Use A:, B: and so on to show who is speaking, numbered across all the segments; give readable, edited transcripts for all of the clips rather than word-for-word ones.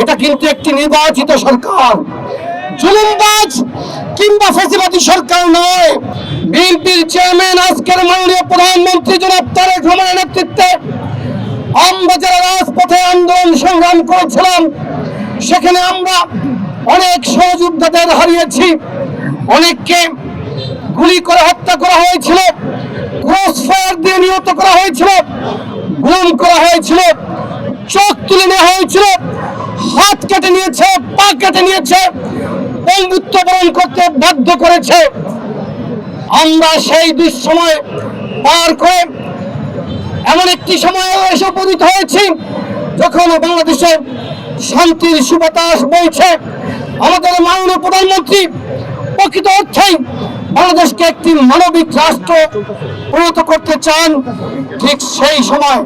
A: এটা কিন্তু একটি নির্বাচিত সরকার, জুলুমবাজ কিংবা ফ্যাসিবাদী সরকার নয়। বিএনপির চেয়ারম্যান আজকের মাননীয় প্রধানমন্ত্রী জনাব তারেক রহমানের নেতৃত্বে আমরা যারা রাজপথে আন্দোলন সংগ্রাম করেছিলাম, সেখানে আমরা অনেক সহযোদ্ধাদের হারিয়েছি, অনেককে গুলি করে হত্যা করা হয়েছিল, ক্রস ফায়ার দিয়ে নিহত করা হয়েছিল, গুম করা হয়েছিল, চোখ তুলে নেওয়া হয়েছিল, হাত কেটে নিয়েছে, পা কেটে নিয়েছে, বন্ধুত্ব বরণ করতে বাধ্য করেছে। আমরা সেই দুঃসময় পার করে এমন একটি সময়ে এসে উপনীত হয়েছি যখন বাংলাদেশে শান্তির সুবাতাস বইছে। আমাদের মাননীয় প্রধানমন্ত্রী প্রকৃত অর্থেই বাংলাদেশকে একটি মানবিক রাষ্ট্র পরিণত করতে চান। ঠিক সেই সময়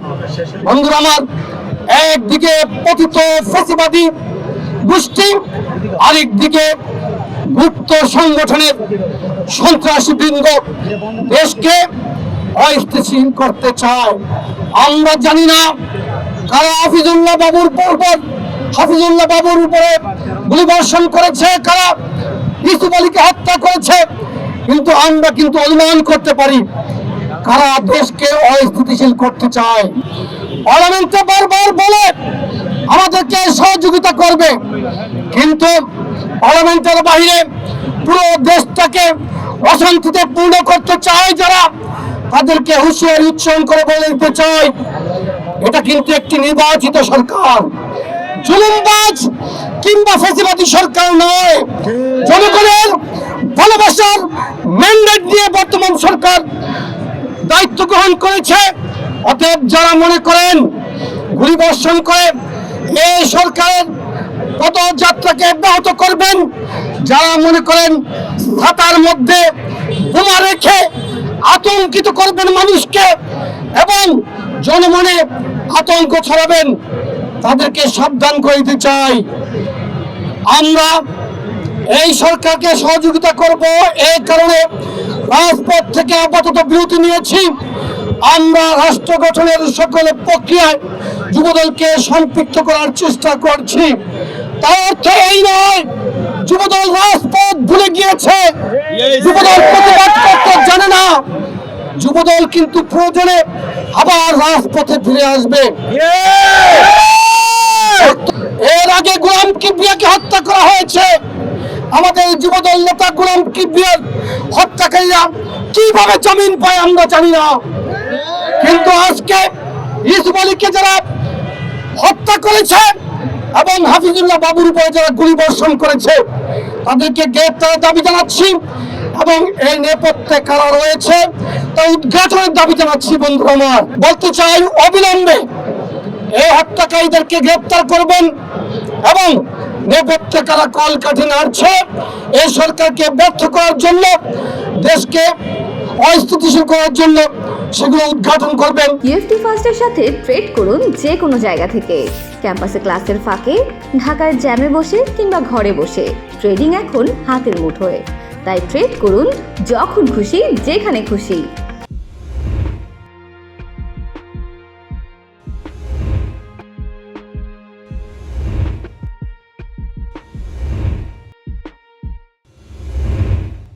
A: বন্ধুরা আমার, একদিকে পতিত ফ্যাসিবাদী গোষ্ঠী, আরেকদিকে গুপ্ত সংগঠনের সন্ত্রাসী বৃন্দ দেশকে অস্থিতিশীল করতে চায়। আমরা জানি না কারা হাফিজুল্লাহ বাবুর উপরে গুলিবর্ষণ করেছে, কারা ইউসুফ আলীকে হত্যা করেছে, কিন্তু আমরা কিন্তু অনুমান করতে পারি কারা দেশকে অস্থিতিশীল করতে চায়। পার্লামেন্টে বারবার বলে আমাদেরকে সহযোগিতা করবে, কিন্তু পার্লামেন্টের বাইরে পুরো দেশটাকে অশান্তিতে পূর্ণ করতে চায় যারা, তাদেরকে হুঁশিয়ারি উচ্চারণ করে বলে দিতে চায় এটা কিন্তু একটি নির্বাচিত সরকার, জুলুমবাজ কিংবা ফ্যাসিবাদী সরকার নয়। জনগণের ভালোবাসার ম্যান্ডেট দিয়ে বর্তমান সরকার দায়িত্ব গ্রহণ করেছে। অতএব যারা মনে করেন গুলিবর্ষণ করে এই সরকারের পদযাত্রাকে ব্যাহত করবেন, যারা মনে করেন ছাতার মধ্যে বোমা রেখে আতঙ্কিত করবেন মানুষকে এবং জনমনে আতঙ্ক ছড়াবেন, তাদেরকে সাবধান করে দিতে চাই। আমরা এই সরকারকে সহযোগিতা করব, এই কারণে রাজপথ থেকে আপাতত বিরতি নিয়েছি। আমরা রাষ্ট্র গঠনের সকল প্রক্রিয়ায় যুবদলকে সম্পৃক্ত করার চেষ্টা করছি। তার অর্থ এই নয় যুবদল রাজপথ ভুলে গিয়েছে, যুবদল প্রতিবাদ করতে জানে না। যুবদল কিন্তু প্রয়োজনে আবার রাজপথে ফিরে আসবে। এর আগে গোলাম কিবরিয়াকে হত্যা করা হয়েছে। আমাদের যুবদল নেতা গোলাম কিবরিয়ার হত্যাকারীরা কিভাবে জামিন পায় আমরা জানি না, কিন্তু আজকে ইউসুফ আলীকে যারা হত্যা করেছে এবং হাফিজুল্লাহ বাবুর উপরে যারা গুলিবর্ষণ করেছে তাদেরকে গ্রেপ্তারের দাবি জানাচ্ছি এবং এই নেপথ্যে কারা রয়েছে তা উদ্ঘাটনের দাবি জানাচ্ছি। বন্ধুরা আমার, বলতে চাই অবিলম্বে এই হত্যাকারীদেরকে গ্রেপ্তার করবেন এবং নেপথ্যে কারা কলকাঠি নাড়ছে এই সরকারকে ব্যর্থ করার জন্য, দেশকে অস্থিতিশীল করার জন্য, সেগুলো উদ্ঘাটন করবেন।
B: ইউএফটি ফার্স্টের সাথে ট্রেড করুন যে কোনো জায়গা থেকে, ক্যাম্পাসে ক্লাসের ফাঁকে, ঢাকার জ্যামে বসে কিংবা ঘরে বসে। ট্রেডিং এখন হাতের মুঠোয়, তাই ট্রেড করুন যখন খুশি যেখানে খুশি।